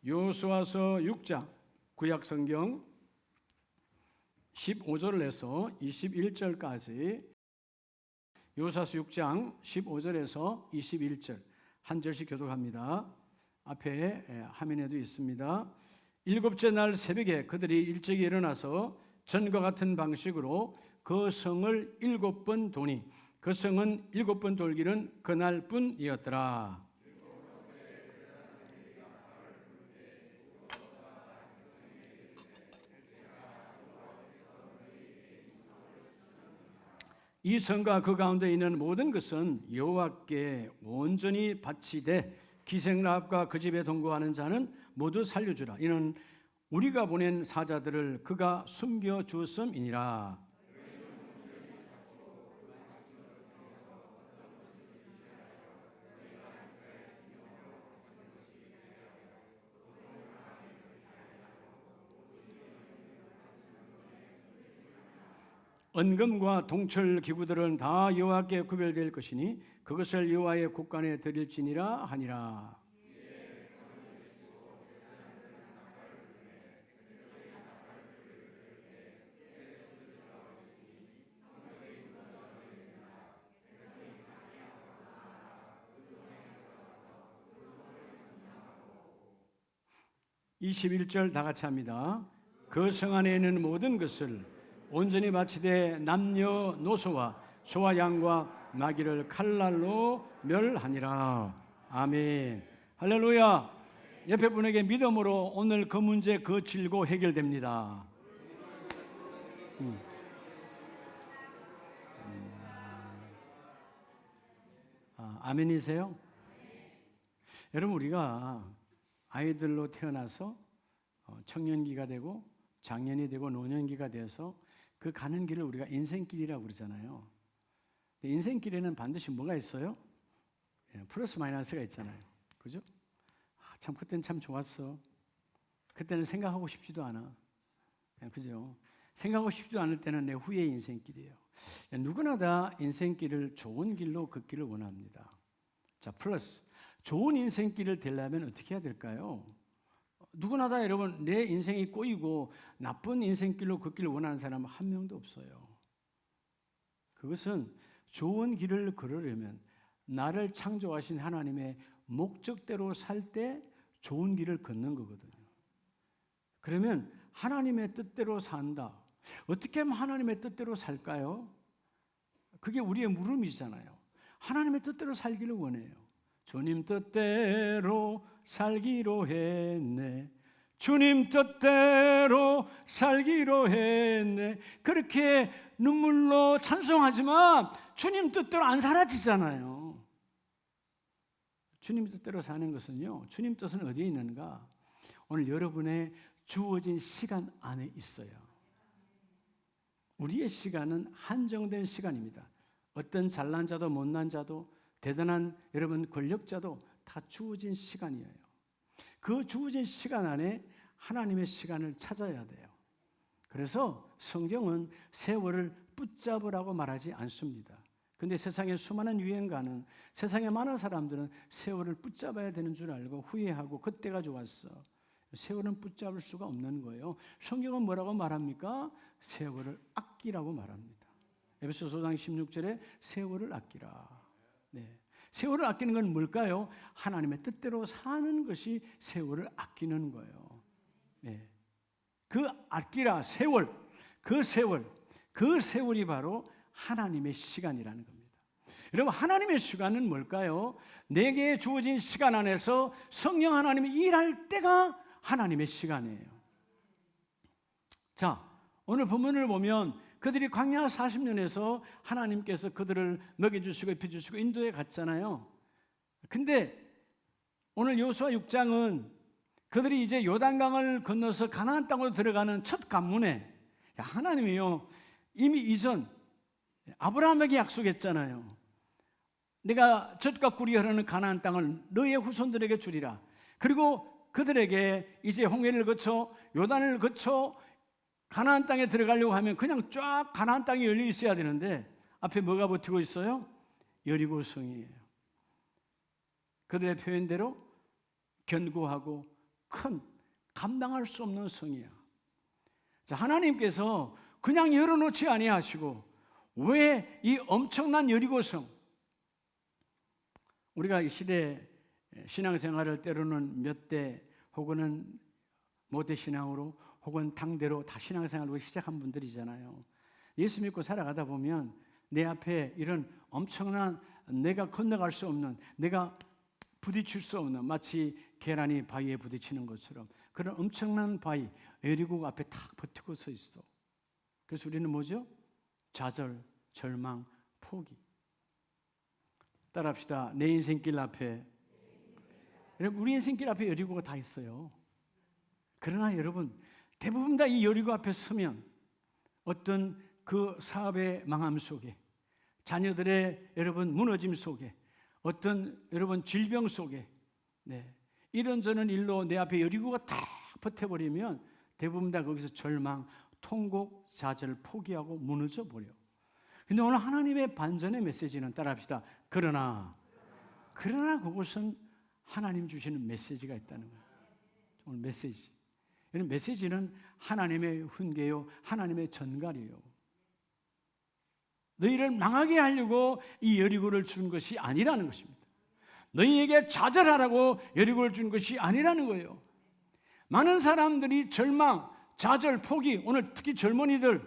여호수아서 6장 구약성경 15절에서 21절까지 여호수아서 6장 15절에서 21절 한 절씩 교독합니다. 앞에 화면에도 있습니다. 일곱째 날 새벽에 그들이 일찍이 일어나서 전과 같은 방식으로 그 성을 7번 도니 그 성은 7번 돌기는 그날뿐이었더라. 이 성과 그 가운데 있는 모든 것은 여호와께 온전히 바치되 기생라합과 그 집에 동거하는 자는 모두 살려주라. 이는 우리가 보낸 사자들을 그가 숨겨 주었음이니라. 은금과 동철 기구들은 다 여호와께 구별될 것이니 그것을 여호와의 곳간에 드릴지니라 하니라. (21절) 다 같이 합니다. 그 성 안에 있는 모든 것을 온전히 바치되 남녀노소와 소와 양과 나귀를 칼날로 멸하니라. 아멘. 할렐루야. 옆에 분에게 믿음으로 오늘 그 문제 거칠고 해결됩니다. 아멘이세요? 여러분, 우리가 아이들로 태어나서 청년기가 되고 장년이 되고 노년기가 되어서 그 가는 길을 우리가 인생길이라고 그러잖아요. 인생길에는 반드시 뭐가 있어요? 플러스 마이너스가 있잖아요. 그죠? 참 그때는 참 좋았어. 그때는 생각하고 싶지도 않아. 그죠? 생각하고 싶지도 않을 때는 내 후의 인생길이에요. 누구나 다 인생길을 좋은 길로 걷기를 원합니다. 자, 플러스 좋은 인생길을 되려면 어떻게 해야 될까요? 누구나 다 여러분 내 인생이 꼬이고 나쁜 인생길로 걷기를 원하는 사람은 한 명도 없어요. 그것은 좋은 길을 걸으려면 나를 창조하신 하나님의 목적대로 살 때 좋은 길을 걷는 거거든요. 그러면 하나님의 뜻대로 산다. 어떻게 하면 하나님의 뜻대로 살까요? 그게 우리의 물음이잖아요. 하나님의 뜻대로 살기를 원해요. 주님 뜻대로 살기로 했네. 주님 뜻대로 살기로 했네. 그렇게 눈물로 찬송하지만 주님 뜻대로 안 사라지잖아요. 주님 뜻대로 사는 것은요, 주님 뜻은 어디에 있는가? 오늘 여러분의 주어진 시간 안에 있어요. 우리의 시간은 한정된 시간입니다. 어떤 잘난 자도 못난 자도 대단한 여러분 권력자도 다 주어진 시간이에요. 그 주어진 시간 안에 하나님의 시간을 찾아야 돼요. 그래서 성경은 세월을 붙잡으라고 말하지 않습니다. 근데 세상에 수많은 유행가는 세상에 많은 사람들은 세월을 붙잡아야 되는 줄 알고 후회하고 그때가 좋았어. 세월은 붙잡을 수가 없는 거예요. 성경은 뭐라고 말합니까? 세월을 아끼라고 말합니다. 에베소서 5장 16절에 세월을 아끼라. 네. 세월을 아끼는 건 뭘까요? 하나님의 뜻대로 사는 것이 세월을 아끼는 거예요. 네. 그 아끼라 세월, 그 세월이 바로 하나님의 시간이라는 겁니다. 여러분, 하나님의 시간은 뭘까요? 내게 주어진 시간 안에서 성령 하나님이 일할 때가 하나님의 시간이에요. 자, 오늘 본문을 보면 그들이 광야 40년에서 하나님께서 그들을 먹여주시고 입혀주시고 인도에 갔잖아요. 근데 오늘 여호수아 6장은 그들이 이제 요단강을 건너서 가나안 땅으로 들어가는 첫 관문에 하나님이요 이미 이전 아브라함에게 약속했잖아요. 내가 젖과 꿀이 흐르는 가나안 땅을 너의 후손들에게 주리라. 그리고 그들에게 이제 홍해를 거쳐 요단을 거쳐 가나안 땅에 들어가려고 하면 그냥 쫙 가나안 땅이 열려 있어야 되는데 앞에 뭐가 버티고 있어요? 여리고성이에요. 그들의 표현대로 견고하고 큰 감당할 수 없는 성이야. 자, 하나님께서 그냥 열어놓지 아니하시고 왜 이 엄청난 여리고성, 우리가 이 시대 신앙생활을 때로는 몇 대 혹은 모대 신앙으로 혹은 당대로 다 신앙생활을 시작한 분들이잖아요. 예수 믿고 살아가다 보면 내 앞에 이런 엄청난, 내가 건너갈 수 없는, 내가 부딪힐 수 없는, 마치 계란이 바위에 부딪히는 것처럼 그런 엄청난 바위, 여리고 앞에 탁 버티고 서 있어. 그래서 우리는 뭐죠? 좌절, 절망, 포기. 따라합시다. 내 인생길 앞에, 여러분, 우리 인생길 앞에 여리고가 다 있어요. 그러나 여러분, 대부분 다 이 여리고 앞에 서면 어떤 그 사업의 망함 속에, 자녀들의 여러분 무너짐 속에, 어떤 여러분 질병 속에, 이런저런 일로 내 앞에 여리고가 다 버텨버리면 대부분 다 거기서 절망, 통곡, 좌절, 포기하고 무너져 버려. 근데 오늘 하나님의 반전의 메시지는, 따라합시다. 그러나 그것은 하나님 주시는 메시지가 있다는 거예요. 오늘 메시지. 이런 메시지는 하나님의 훈계요, 하나님의 전갈이에요. 너희를 망하게 하려고 이 여리고를 준 것이 아니라는 것입니다. 너희에게 좌절하라고 여리고를 준 것이 아니라는 거예요. 많은 사람들이 절망, 좌절, 포기, 오늘 특히 젊은이들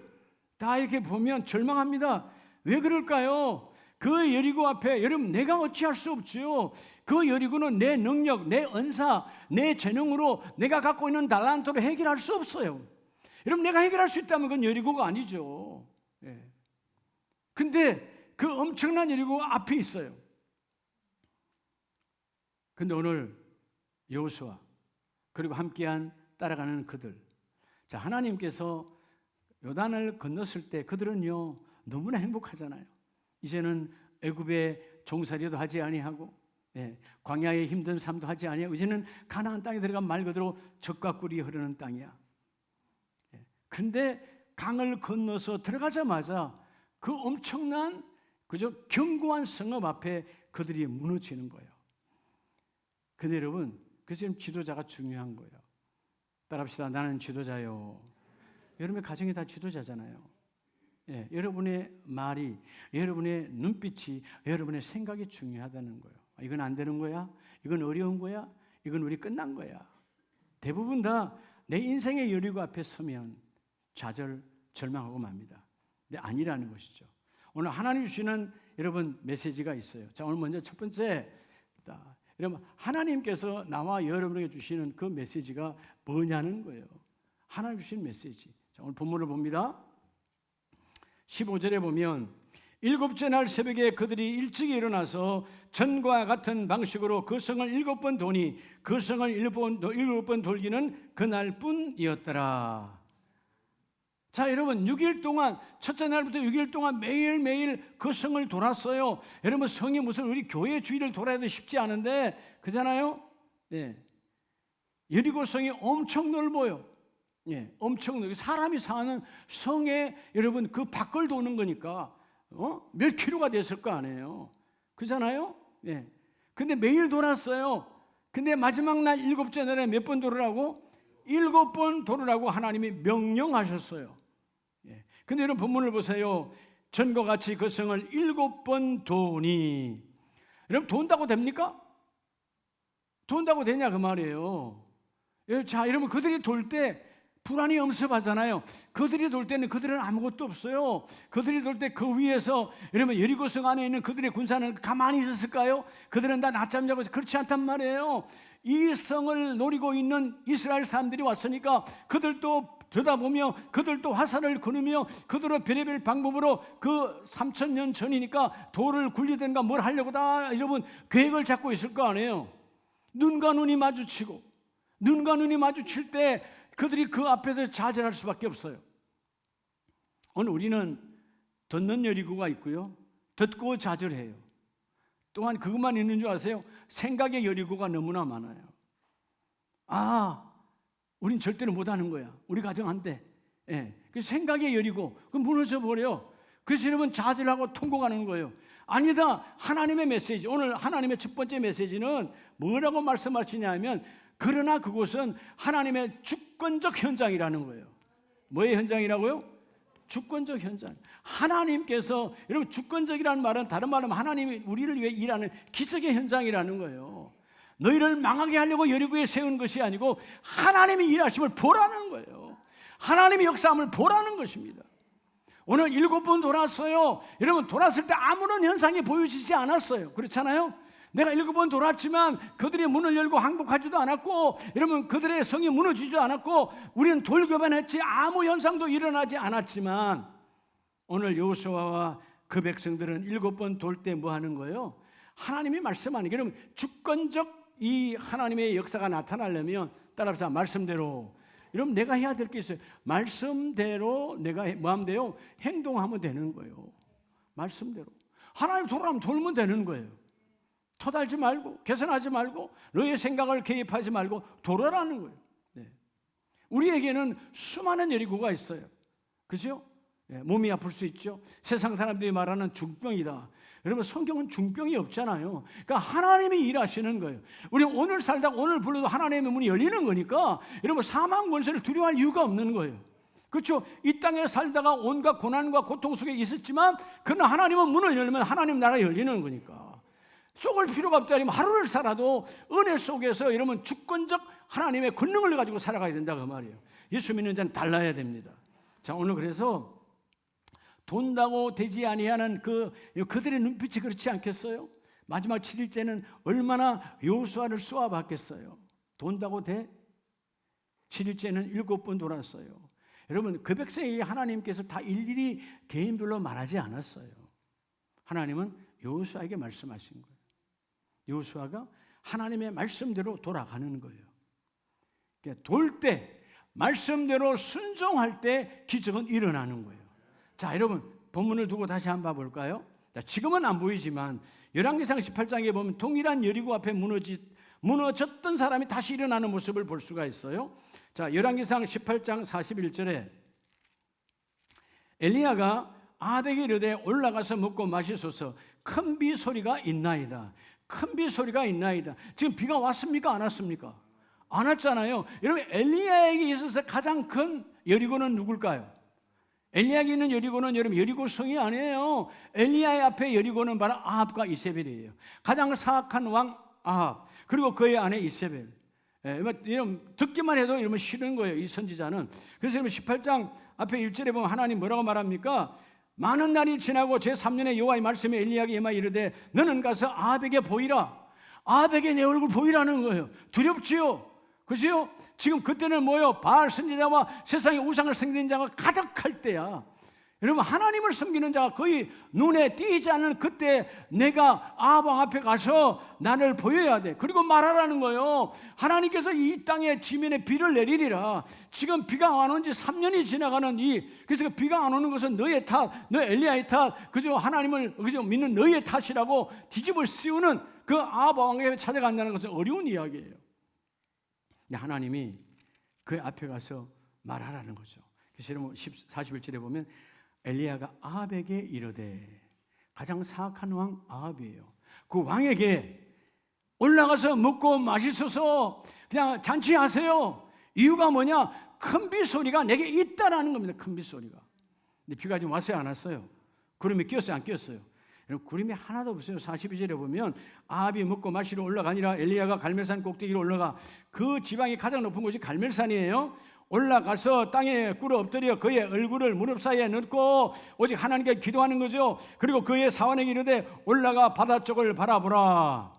다 이렇게 보면 절망합니다. 왜 그럴까요? 그 여리고 앞에, 여러분, 내가 어찌할 수 없지요. 그 여리고는 내 능력, 내 은사, 내 재능으로, 내가 갖고 있는 달란트로 해결할 수 없어요. 여러분, 내가 해결할 수 있다면 그건 여리고가 아니죠. 근데 그 엄청난 여리고가 앞에 있어요. 근데 오늘 여호수아 그리고 함께한 따라가는 그들, 자, 하나님께서 요단을 건넜을 때 그들은요 너무나 행복하잖아요. 이제는 애굽의 종살이도 하지 아니하고, 광야의 힘든 삶도 하지 아니하고, 이제는 가나안 땅에 들어간 말 그대로 젖과 꿀이 흐르는 땅이야. 그런데 강을 건너서 들어가자마자 그 엄청난 그저 견고한 성읍 앞에 그들이 무너지는 거예요. 근데 여러분, 그래서 지금 지도자가 중요한 거예요. 따라합시다. 나는 지도자요. 여러분의 가정이 다 지도자잖아요. 여러분의 말이, 여러분의 눈빛이, 여러분의 생각이 중요하다는 거예요. 이건 안 되는 거야? 이건 어려운 거야? 이건 우리 끝난 거야? 대부분 다 내 인생의 여리고 앞에 서면 좌절, 절망하고 맙니다. 근데 아니라는 것이죠. 오늘 하나님 주시는 여러분 메시지가 있어요. 자, 오늘 먼저 첫 번째, 여러분, 하나님께서 나와 여러분에게 주시는 그 메시지가 뭐냐는 거예요. 하나님 주신 메시지. 자, 오늘 본문을 봅니다. 15절에 보면, 일곱째 날 새벽에 그들이 일찍 일어나서 전과 같은 방식으로 그 성을 7번 도니 그 성을 7번 돌기는 그날 뿐이었더라. 자, 여러분, 6일 동안, 첫째 날부터 6일 동안 매일매일 그 성을 돌았어요. 여러분, 성이 무슨 우리 교회 주위를 돌아야 도 쉽지 않은데, 그잖아요? 여리고 성이 엄청 넓어요. 엄청 넓어요. 사람이 사는 성에 여러분 그 밖을 도는 거니까 몇 킬로가 됐을 거 아니에요. 그잖아요? 근데 매일 돌았어요. 근데 마지막 날 7째 날에 몇 번 돌으라고? 7번 돌으라고 하나님이 명령하셨어요. 근데 여러분 본문을 보세요. 전과 같이 그 성을 7번 도니, 여러분 돈다고 됩니까? 돈다고 되냐 그 말이에요. 자, 여러분, 그들이 돌 때 불안이 엄습하잖아요. 그들이 돌 때는 그들은 아무것도 없어요. 그들이 돌 때 그 위에서 여러분 여리고성 안에 있는 그들의 군사는 가만히 있었을까요? 그들은 다 낮잠 자고 있어요. 그렇지 않단 말이에요. 이 성을 노리고 있는 이스라엘 사람들이 왔으니까 그들도 들여다보며, 그들도 화살을 거누며, 그들은 별의별 방법으로 그 3,000년 전이니까 돌을 굴리든가 뭘 하려고 다 여러분 계획을 잡고 있을 거 아니에요. 눈과 눈이 마주치고, 눈과 눈이 마주칠 때 그들이 그 앞에서 좌절할 수밖에 없어요. 오늘 우리는 듣는 여리고가 있고요, 듣고 좌절해요. 또한 그것만 있는 줄 아세요? 생각의 여리고가 너무나 많아요. 우린 절대로 못하는 거야. 우리 가정 안 돼. 그래서 생각의 여리고, 그 무너져 버려. 그래서 여러분 좌절하고 통곡하는 거예요. 아니다. 하나님의 메시지, 오늘 하나님의 첫 번째 메시지는 뭐라고 말씀하시냐면, 그러나 그곳은 하나님의 주권적 현장이라는 거예요. 뭐의 현장이라고요? 주권적 현장. 하나님께서, 여러분, 주권적이라는 말은 다른 말로 하면 하나님이 우리를 위해 일하는 기적의 현장이라는 거예요. 너희를 망하게 하려고 여리고에 세운 것이 아니고 하나님이 일하심을 보라는 거예요. 하나님이 역사함을 보라는 것입니다. 오늘 7번 돌았어요. 여러분, 돌았을 때 아무런 현상이 보여지지 않았어요. 그렇잖아요? 내가 7번 돌았지만 그들이 문을 열고 항복하지도 않았고, 여러분, 그들의 성이 무너지지도 않았고, 우리는 돌교만했지 아무 현상도 일어나지 않았지만, 오늘 여호수아와 그 백성들은 7번 돌 때 뭐 하는 거예요? 하나님이 말씀하는 게, 여러분, 주권적 이 하나님의 역사가 나타나려면 따라서 말씀대로, 여러분, 내가 해야 될 게 있어요. 말씀대로 내가 마음대로 행동하면 되는 거예요. 말씀대로 하나님 돌아가면 돌면 되는 거예요. 터달지 말고 개선하지 말고 너의 생각을 개입하지 말고 돌아라는 거예요. 네. 우리에게는 수많은 여리고가 있어요. 그죠? 네, 몸이 아플 수 있죠. 세상 사람들이 말하는 중병이다. 여러분, 성경은 중병이 없잖아요. 그러니까 하나님이 일하시는 거예요. 우리 오늘 살다 오늘 불러도 하나님의 문이 열리는 거니까, 여러분, 사망 권세를 두려워할 이유가 없는 거예요. 그렇죠? 이 땅에 살다가 온갖 고난과 고통 속에 있었지만, 그러나 하나님은 문을 열면 하나님 나라 열리는 거니까 쏘을 필요가 없다. 아니면 하루를 살아도 은혜 속에서 여러분 주권적 하나님의 권능을 가지고 살아가야 된다 그 말이에요. 예수 믿는 자는 달라야 됩니다. 자, 오늘 그래서 돈다고 되지 아니하는 그들의 눈빛이 그렇지 않겠어요? 마지막 7일째는 얼마나 여호수아를 쏘아봤겠어요? 돈다고 돼? 7일째는 7번 돌았어요. 여러분, 그 백성에게 하나님께서 다 일일이 개인별로 말하지 않았어요. 하나님은 여호수아에게 말씀하신 거예요. 여호수아가 하나님의 말씀대로 돌아가는 거예요. 돌 때, 말씀대로 순종할 때 기적은 일어나는 거예요. 자, 여러분, 본문을 두고 다시 한번 봐볼까요? 자, 지금은 안 보이지만 열왕기상 18장에 보면 동일한 여리고 앞에 무너졌던 사람이 다시 일어나는 모습을 볼 수가 있어요. 자, 열왕기상 18장 41절에 엘리야가 아합에게 이르되 올라가서 먹고 마시소서, 큰 비 소리가 있나이다. 큰 비 소리가 있나이다. 지금 비가 왔습니까? 안 왔습니까? 안 왔잖아요. 여러분, 엘리야에게 있어서 가장 큰 여리고는 누굴까요? 엘리야에게 있는 여리고는 여러분 여리고 성이 아니에요. 엘리야의 앞에 여리고는 바로 아합과 이세벨이에요. 가장 사악한 왕 아합, 그리고 그의 아내 이세벨. 여러분, 듣기만 해도 이러면 싫은 거예요, 이 선지자는. 그래서 여러분 18장 앞에 1절에 보면 하나님 뭐라고 말합니까? 많은 날이 지나고 제3년에 여호와의 말씀이 엘리야에게 임하여 이르되 너는 가서 아합에게 보이라. 아합에게 내 얼굴 보이라는 거예요. 두렵지요? 그죠? 지금 그때는 뭐요? 바알 선지자와 세상에 우상을 섬기는 자가 가득할 때야. 여러분, 하나님을 섬기는 자가 거의 눈에 띄지 않는 그때 내가 아합 왕 앞에 가서 나를 보여야 돼. 그리고 말하라는 거예요. 하나님께서 이 땅에 지면에 비를 내리리라. 지금 비가 안 온 지 3년이 지나가는 그래서 비가 안 오는 것은 너의 탓, 너 엘리야의 탓, 그저 하나님을 그저 믿는 너의 탓이라고 뒤집어 씌우는 그 아합 왕에게 찾아간다는 것은 어려운 이야기예요. 하나님이 그 앞에 가서 말하라는 거죠. 그래서 여러분 41절에 보면 엘리야가 아합에게 이르되, 가장 사악한 왕 아합이에요. 그 왕에게 올라가서 먹고 마시소서, 그냥 잔치하세요. 이유가 뭐냐? 큰 비 소리가 내게 있다라는 겁니다. 큰 비 소리가. 근데 비가 지금 왔어요, 안 왔어요? 구름이 끼었어요, 안 끼었어요? 여러분, 구름이 하나도 없어요. 42절에 보면 아합이 먹고 마시러 올라가니라. 엘리야가 갈멜산 꼭대기로 올라가. 그 지방이 가장 높은 곳이 갈멜산이에요. 올라가서 땅에 꿇어 엎드려 그의 얼굴을 무릎 사이에 넣고 오직 하나님께 기도하는 거죠. 그리고 그의 사원에게 이르되 올라가 바다 쪽을 바라보라.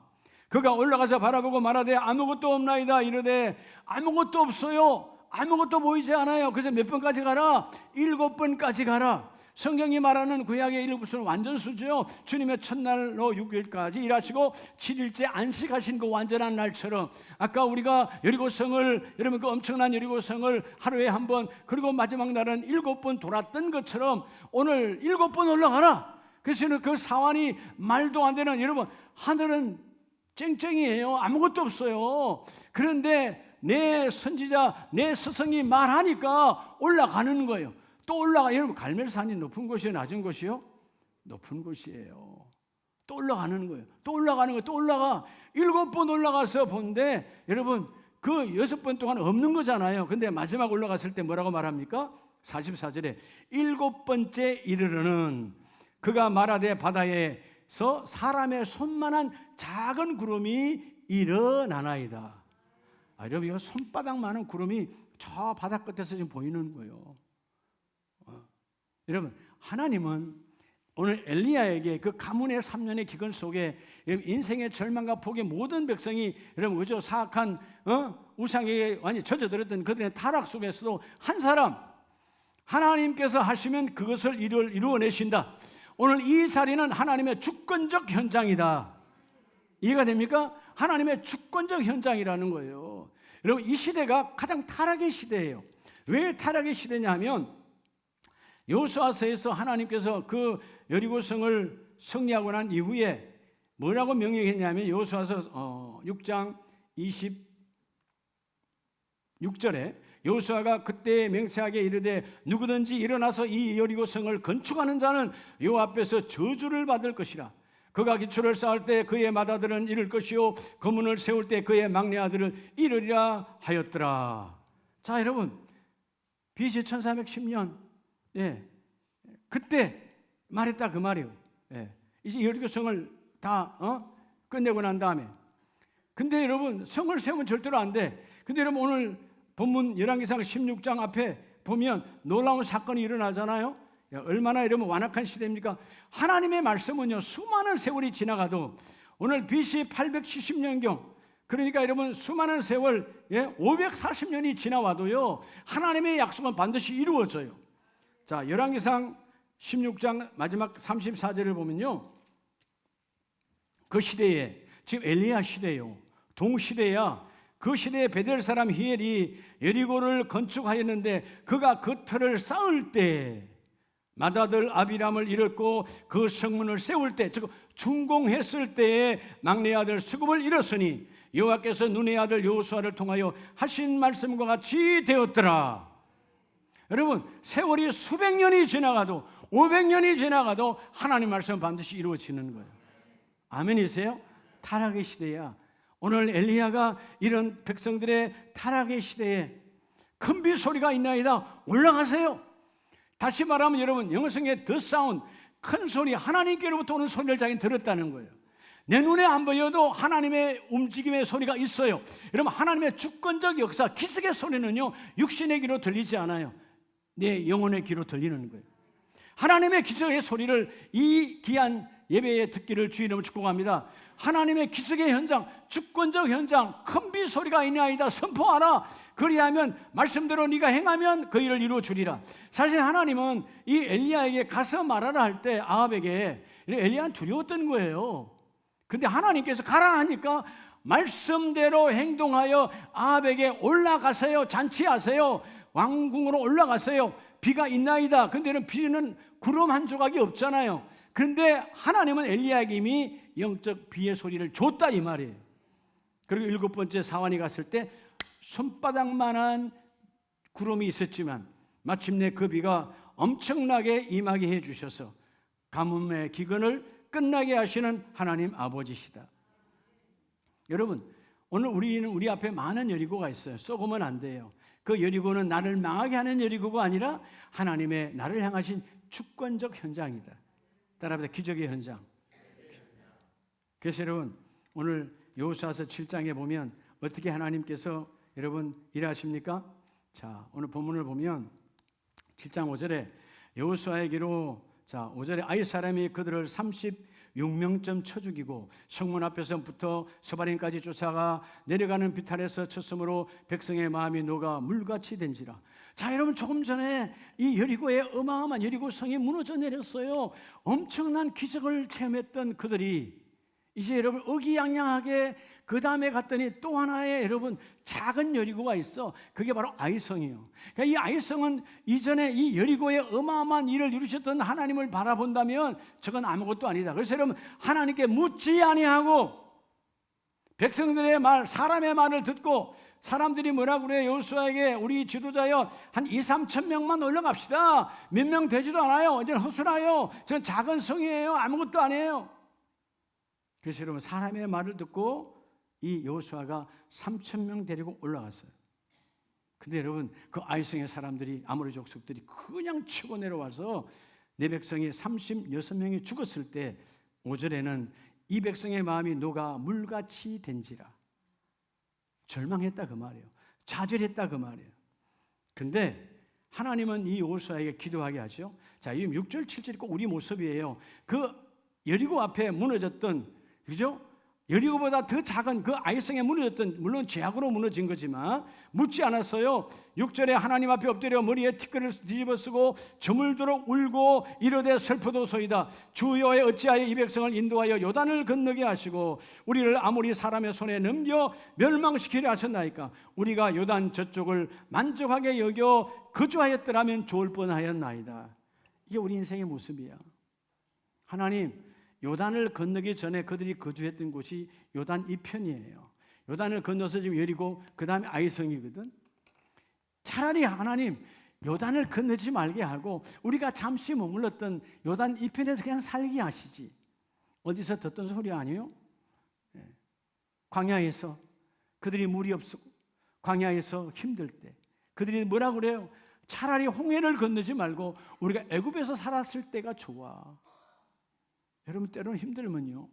그가 올라가서 바라보고 말하되 아무것도 없나이다. 이르되 아무것도 없어요. 아무것도 보이지 않아요. 그래서 몇 번까지 가라? 7번까지 가라. 성경이 말하는 구약의 7번은 완전수죠. 주님의 첫날로 6일까지 일하시고 7일째 안식하신 그 완전한 날처럼, 아까 우리가 여리고성을, 여러분 그 엄청난 여리고성을 하루에 한 번, 그리고 마지막 날은 7번 돌았던 것처럼 오늘 7번 올라가라. 그래서 그 사환이 말도 안 되는, 여러분 하늘은 쨍쨍이에요. 아무것도 없어요. 그런데 내 선지자, 내 스승이 말하니까 올라가는 거예요. 또 올라가. 여러분, 갈멜산이 높은 곳이요, 낮은 곳이요? 높은 곳이에요. 또 올라가는 거예요. 또 올라가는 거예요. 또 올라가. 7번 올라가서 본데, 여러분, 그 6번 동안 없는 거잖아요. 근데 마지막 올라갔을 때 뭐라고 말합니까? 44절에 7번째 이르러는 그가 말하되 바다에서 사람의 손만한 작은 구름이 일어나나이다. 여러분, 이 손바닥만한 구름이 저 바다 끝에서 지금 보이는 거예요. 여러분, 하나님은 오늘 엘리야에게 그 가문의 3년의 기근 속에 인생의 절망과 포기의 모든 백성이 여러분 그저 사악한 우상에게 완전히 젖어들었던 그들의 타락 속에서도 한 사람 하나님께서 하시면 그것을 이루어내신다. 오늘 이 자리는 하나님의 주권적 현장이다. 이해가 됩니까? 하나님의 주권적 현장이라는 거예요. 여러분, 이 시대가 가장 타락의 시대예요. 왜 타락의 시대냐 하면 여호수아서에서 하나님께서 그 여리고성을 승리하고 난 이후에 뭐라고 명령했냐면 여호수아서 6장 26절에 여호수아가 그때 맹세하게 이르되 누구든지 일어나서 이 여리고성을 건축하는 자는 여호와 앞에서 저주를 받을 것이라. 그가 기초를 쌓을 때 그의 맏아들은 이를 것이요 거문을 세울 때 그의 막내 아들은 이르리라 하였더라. 자, 여러분, BC 1410년 그때 말했다 그 말이에요. 이제 여리고성을 다 끝내고 난 다음에 근데 여러분 성을 세우면 절대로 안 돼. 근데 여러분 오늘 본문 열왕기상 16장 앞에 보면 놀라운 사건이 일어나잖아요. 얼마나 이러면 완악한 시대입니까? 하나님의 말씀은요 수많은 세월이 지나가도 오늘 BC 870년경 그러니까 여러분 수많은 세월 540년이 지나와도요 하나님의 약속은 반드시 이루어져요. 자, 열왕기상 16장 마지막 34절을 보면요 그 시대에 지금 엘리야 시대예요. 동시대야. 그 시대에 베델 사람 히엘이 여리고를 건축하였는데 그가 그 터를 쌓을 때 맏아들 아비람을 잃었고 그 성문을 세울 때 즉 준공했을 때에 막내 아들 수굽을 잃었으니 여호와께서 눈의 아들 여호수아를 통하여 하신 말씀과 같이 되었더라. 여러분 세월이 수백 년이 지나가도 500년이 지나가도 하나님 말씀은 반드시 이루어지는 거예요. 아멘이세요? 타락의 시대야. 오늘 엘리야가 이런 백성들의 타락의 시대에 큰 비 소리가 있나이다 올라가세요. 다시 말하면 여러분 영어성의 the sound 큰 소리 하나님께로부터 오는 소리를 자기는 들었다는 거예요. 내 눈에 안 보여도 하나님의 움직임의 소리가 있어요. 여러분 하나님의 주권적 역사 기적의 소리는요 육신의 귀로 들리지 않아요. 내 영혼의 귀로 들리는 거예요. 하나님의 기적의 소리를 이 귀한 예배에 듣기를 주의 이름으로 축복합니다. 하나님의 기적의 현장, 주권적 현장, 큰 비 소리가 있나이다 선포하라. 그리하면 말씀대로 네가 행하면 그 일을 이루어 주리라. 사실 하나님은 이 엘리야에게 가서 말하라 할 때 아합에게 엘리야는 두려웠던 거예요. 근데 하나님께서 가라 하니까 말씀대로 행동하여 아합에게 올라가세요. 잔치하세요. 왕궁으로 올라가세요. 비가 있나이다. 근데 비는 구름 한 조각이 없잖아요. 그런데 하나님은 엘리야에게 이미 영적 비의 소리를 줬다 이 말이에요. 그리고 7번째 사환이 갔을 때 손바닥만한 구름이 있었지만 마침내 그 비가 엄청나게 임하게 해주셔서 가뭄의 기근을 끝나게 하시는 하나님 아버지시다. 여러분 오늘 우리는 우리 앞에 많은 여리고가 있어요. 쏘고면 안 돼요. 그 여리고는 나를 망하게 하는 여리고가 아니라 하나님의 나를 향하신 주권적 현장이다. 따라합니다. 기적의 현장. 그래서 여러분 오늘 여호수아서 7장에 보면 어떻게 하나님께서 여러분 일하십니까? 자, 오늘 본문을 보면 7장 5절에 여호수아에게로 5절에 아이 사람이 그들을 36명쯤 쳐 죽이고 성문 앞에서부터 서바림까지 쫓아가 내려가는 비탈에서 쳤으므로 백성의 마음이 녹아 물같이 된지라. 자, 여러분 조금 전에 이 여리고의 어마어마한 여리고 성이 무너져 내렸어요. 엄청난 기적을 체험했던 그들이 이제 여러분 의기양양하게 그 다음에 갔더니 또 하나의 여러분 작은 여리고가 있어. 그게 바로 아이성이에요. 그러니까 이 아이성은 이전에 이 여리고의 어마어마한 일을 이루셨던 하나님을 바라본다면 저건 아무것도 아니다. 그래서 여러분 하나님께 묻지 아니하고 백성들의 말, 사람의 말을 듣고 사람들이 뭐라고 그래요? 여호수아에게 우리 지도자여 한 2-3천 명만 올라갑시다. 몇 명 되지도 않아요. 이제는 허술해요. 저는 작은 성이에요. 아무것도 아니에요. 그래서 여러분 사람의 말을 듣고 이 여호수아가 3,000명 데리고 올라갔어요. 근데 여러분, 그 아이성의 사람들이, 아모리 족속들이 그냥 치고 내려와서 내 백성이 36명이 죽었을 때 5절에는 이 백성의 마음이 녹아 물같이 된지라. 절망했다 그 말이에요. 좌절했다 그 말이에요. 근데 하나님은 이 여호수아에게 기도하게 하죠. 자, 이 6절 7절이 꼭 우리 모습이에요. 그 여리고 앞에 무너졌던, 그죠? 여리고보다 더 작은 그 아이성에 무너졌던, 물론 죄악으로 무너진 거지만 묻지 않았어요. 6절에 하나님 앞에 엎드려 머리에 티끌을 뒤집어 쓰고 저물도록 울고 이르되 슬프도소이다. 주 여호와여 어찌하여 이 백성을 인도하여 요단을 건너게 하시고 우리를 아모리 사람의 손에 넘겨 멸망시키려 하셨나이까. 우리가 요단 저쪽을 만족하게 여겨 거주하였더라면 좋을 뻔하였나이다. 이게 우리 인생의 모습이야. 하나님, 요단을 건너기 전에 그들이 거주했던 곳이 요단 이편이에요. 요단을 건너서 지금 여리고 그 다음에 아이성이거든. 차라리 하나님 요단을 건너지 말게 하고 우리가 잠시 머물렀던 요단 이편에서 그냥 살게 하시지. 어디서 듣던 소리 아니에요? 광야에서 그들이 물이 없고 광야에서 힘들 때 그들이 뭐라 그래요? 차라리 홍해를 건너지 말고 우리가 애굽에서 살았을 때가 좋아. 여러분, 때로는 힘들면요,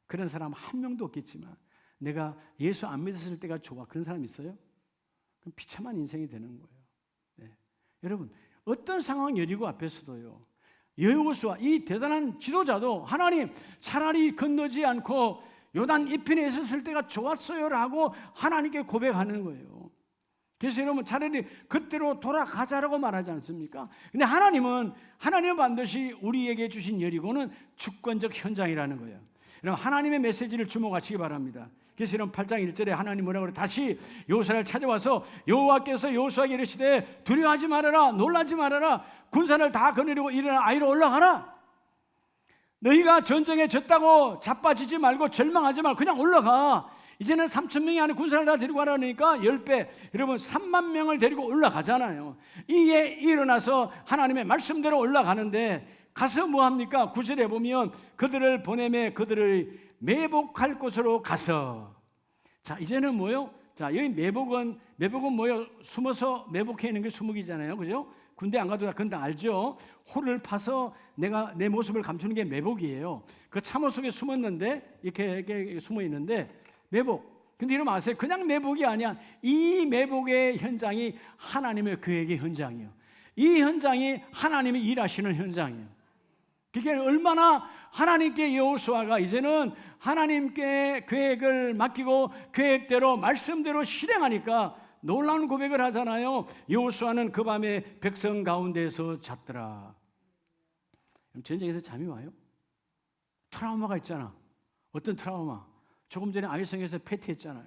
그런 사람 한 명도 없겠지만 내가 예수 안 믿었을 때가 좋아. 그런 사람 있어요? 그럼 비참한 인생이 되는 거예요. 네. 여러분, 어떤 상황 여리고 앞에서도요, 여호수아 이 대단한 지도자도 하나님 차라리 건너지 않고 요단 이편에 있었을 때가 좋았어요라고 하나님께 고백하는 거예요. 그래서 여러분, 차라리 그때로 돌아가자라고 말하지 않습니까? 근데 하나님은 반드시 우리에게 주신 여리고는 주권적 현장이라는 거예요. 여러분, 하나님의 메시지를 주목하시기 바랍니다. 그래서 여러분 8장 1절에 하나님 뭐라고 그래요? 다시 여호수아를 찾아와서 여호와께서 여호수아에게 이르시되 두려워하지 말아라, 놀라지 말아라, 군사를 다 거느리고 일어나 아이로 올라가라. 너희가 전쟁에 졌다고 자빠지지 말고 절망하지 말고 그냥 올라가. 이제는 3,000명이 아닌 군사를 다 데리고 가라니까 10배, 여러분 3만 명을 데리고 올라가잖아요. 이에 일어나서 하나님의 말씀대로 올라가는데 가서 뭐합니까? 9절에 보면 그들을 보내매 그들을 매복할 곳으로 가서. 자, 이제는 뭐요? 자, 여기 매복은 뭐요? 숨어서 매복해 있는 게 수묵이잖아요, 그죠? 군대 안 가도 그건 다 알죠? 홀을 파서 내가 내 모습을 감추는 게 매복이에요. 그 참호 속에 숨었는데 이렇게 숨어 있는데 매복. 근데 이러면 아세요? 그냥 매복이 아니야. 이 매복의 현장이 하나님의 계획의 현장이에요. 이 현장이 하나님이 일하시는 현장이에요. 그게 얼마나 하나님께 여호수아가 이제는 하나님께 계획을 맡기고 계획대로 말씀대로 실행하니까 놀라운 고백을 하잖아요. 여호수아는 그 밤에 백성 가운데서 잤더라. 전쟁에서 잠이 와요? 트라우마가 있잖아. 어떤 트라우마? 조금 전에 아이성에서 패퇴했잖아요.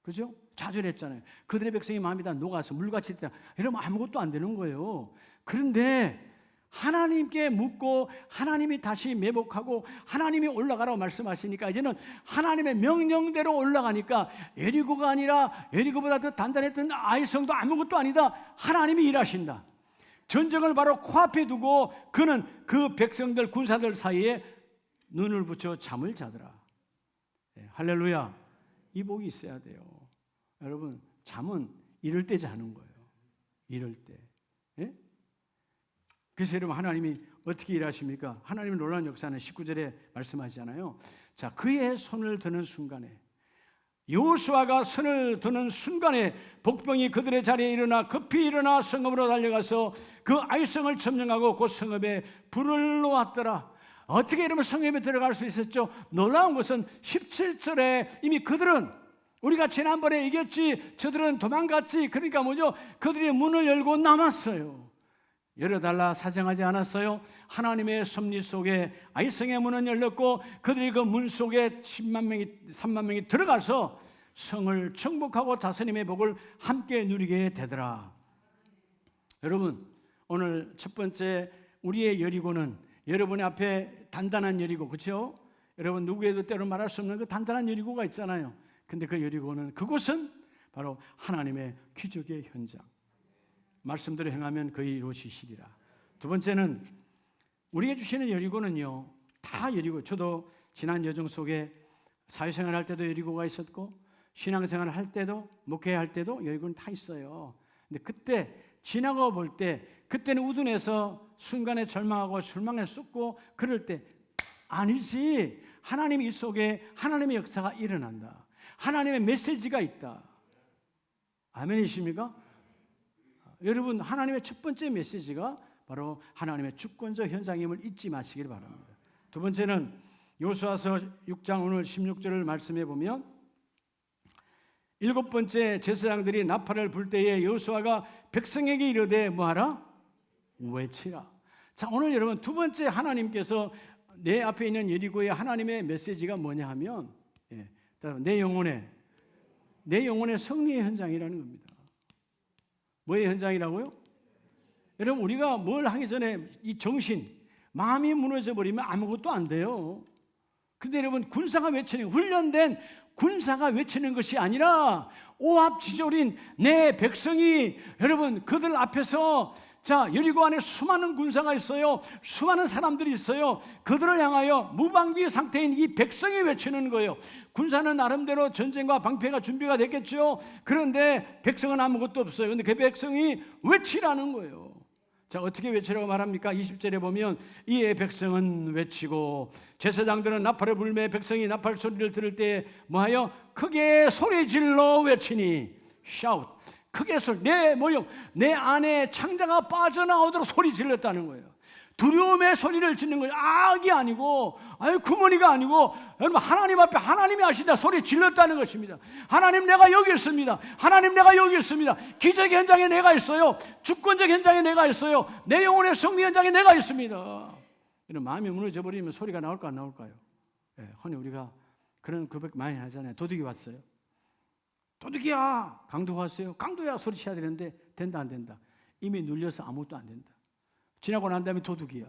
그죠? 좌절했잖아요. 그들의 백성이 마음이 다 녹아서 물같이 됐다. 이러면 아무것도 안 되는 거예요. 그런데 하나님께 묻고 하나님이 다시 매복하고 하나님이 올라가라고 말씀하시니까 이제는 하나님의 명령대로 올라가니까 여리고가 아니라 여리고보다 더 단단했던 아이성도 아무것도 아니다. 하나님이 일하신다. 전쟁을 바로 코앞에 두고 그는 그 백성들 군사들 사이에 눈을 붙여 잠을 자더라. 네, 할렐루야. 이 복이 있어야 돼요. 여러분, 잠은 이럴 때 자는 거예요. 이럴 때. 네? 그래서 여러분, 하나님이 어떻게 일하십니까? 하나님의 놀라운 역사는 19절에 말씀하시잖아요. 자, 그의 손을 드는 순간에, 여호수아가 손을 드는 순간에 복병이 그들의 자리에 일어나 급히 일어나 성읍으로 달려가서 그 아이성을 점령하고 그 성읍에 불을 놓았더라. 어떻게 이러면 성읍에 들어갈 수 있었죠? 놀라운 것은 17절에 이미 그들은, 우리가 지난번에 얘기했지, 저들은 도망갔지. 그러니까 뭐죠? 그들이 문을 열고 남았어요. 열어달라 사정하지 않았어요. 하나님의 섭리 속에 아이성의 문은 열렸고 그들이 그 문 속에 3만 명이 들어가서 성을 정복하고 다스림의 복을 함께 누리게 되더라. 여러분, 오늘 첫 번째 우리의 여리고는 여러분의 앞에 단단한 여리고, 그렇죠? 여러분, 누구에도 때로 말할 수 없는 그 단단한 여리고가 있잖아요. 근데 그 여리고는, 그곳은 바로 하나님의 기적의 현장. 말씀대로 행하면 거의 이루어지시리라. 두 번째는 우리에게 주시는 여리고는요, 다 여리고, 저도 지난 여정 속에 사회생활 할 때도 여리고가 있었고 신앙생활 할 때도 목회할 때도 여리고는 다 있어요. 근데 그때 지나고 볼 때 그때는 우둔해서 순간에 절망하고 절망에 쏟고 그럴 때 아니지. 하나님 이 속에 하나님의 역사가 일어난다. 하나님의 메시지가 있다. 아멘이십니까? 여러분, 하나님의 첫 번째 메시지가 바로 하나님의 주권적 현장임을 잊지 마시길 바랍니다. 두 번째는 여호수아서 6장 오늘 16절을 말씀해 보면 일곱 번째 제사장들이 나팔을 불 때에 여호수아가 백성에게 이르되 뭐하라? 외치라. 자, 오늘 여러분 두 번째 하나님께서 내 앞에 있는 여리고의 하나님의 메시지가 뭐냐 하면 내 영혼의 승리의 현장이라는 겁니다. 뭐의 현장이라고요? 여러분, 우리가 뭘 하기 전에 이 정신, 마음이 무너져 버리면 아무것도 안 돼요. 근데 여러분, 군사가 외치는, 훈련된 군사가 외치는 것이 아니라 오합지졸인 내 백성이, 여러분, 그들 앞에서, 자, 여리고 안에 수많은 군사가 있어요. 수많은 사람들이 있어요. 그들을 향하여 무방비 상태인 이 백성이 외치는 거예요. 군사는 나름대로 전쟁과 방패가 준비가 됐겠죠. 그런데 백성은 아무것도 없어요. 그런데 그 백성이 외치라는 거예요. 자, 어떻게 외치라고 말합니까? 20절에 보면 이에 백성은 외치고 제사장들은 나팔을 불매 백성이 나팔 소리를 들을 때 뭐하여 크게 소리질러 외치니 shout, 크게 소리, 내 안에 창자가 빠져나오도록 소리 질렀다는 거예요. 두려움의 소리를 짓는 거예요. 악이 아니고, 구머니가 아니고, 여러분, 하나님 앞에 하나님이 하신다 소리 질렀다는 것입니다. 하나님, 내가 여기 있습니다. 하나님, 내가 여기 있습니다. 기적의 현장에 내가 있어요. 주권적 현장에 내가 있어요. 내 영혼의 승리 현장에 내가 있습니다. 이런 마음이 무너져 버리면 소리가 나올까 안 나올까요? 흔히 우리가 그런 고백 많이 하잖아요. 도둑이 왔어요. 도둑이야. 강도가 왔어요. 강도야. 소리쳐야 되는데 된다 안 된다? 이미 눌려서 아무것도 안 된다. 지나고 난 다음에 도둑이야.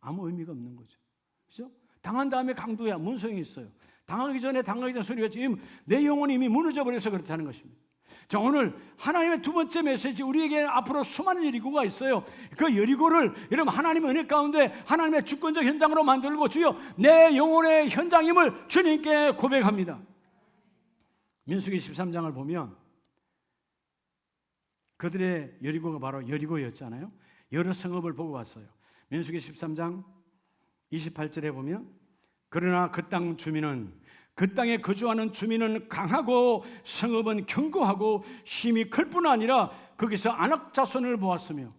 아무 의미가 없는 거죠. 그렇죠? 당한 다음에 강도야. 뭔 소용이 있어요? 당하기 전에 소리가 지금 내 영혼이 이미 무너져 버려서 그렇다는 것입니다. 자, 오늘 하나님의 두 번째 메시지, 우리에게 앞으로 수많은 여리고가 있어요. 그 여리고를 여러분 하나님의 은혜 가운데 하나님의 주권적 현장으로 만들고 주여 내 영혼의 현장임을 주님께 고백합니다. 민수기 13장을 보면 그들의 여리고가 바로 여리고였잖아요. 여러 성읍을 보고 왔어요. 민수기 13장 28절에 보면 그러나 그 땅 주민은, 그 땅에 거주하는 주민은 강하고 성읍은 견고하고 힘이 클 뿐 아니라 거기서 안악 자손을 보았으며,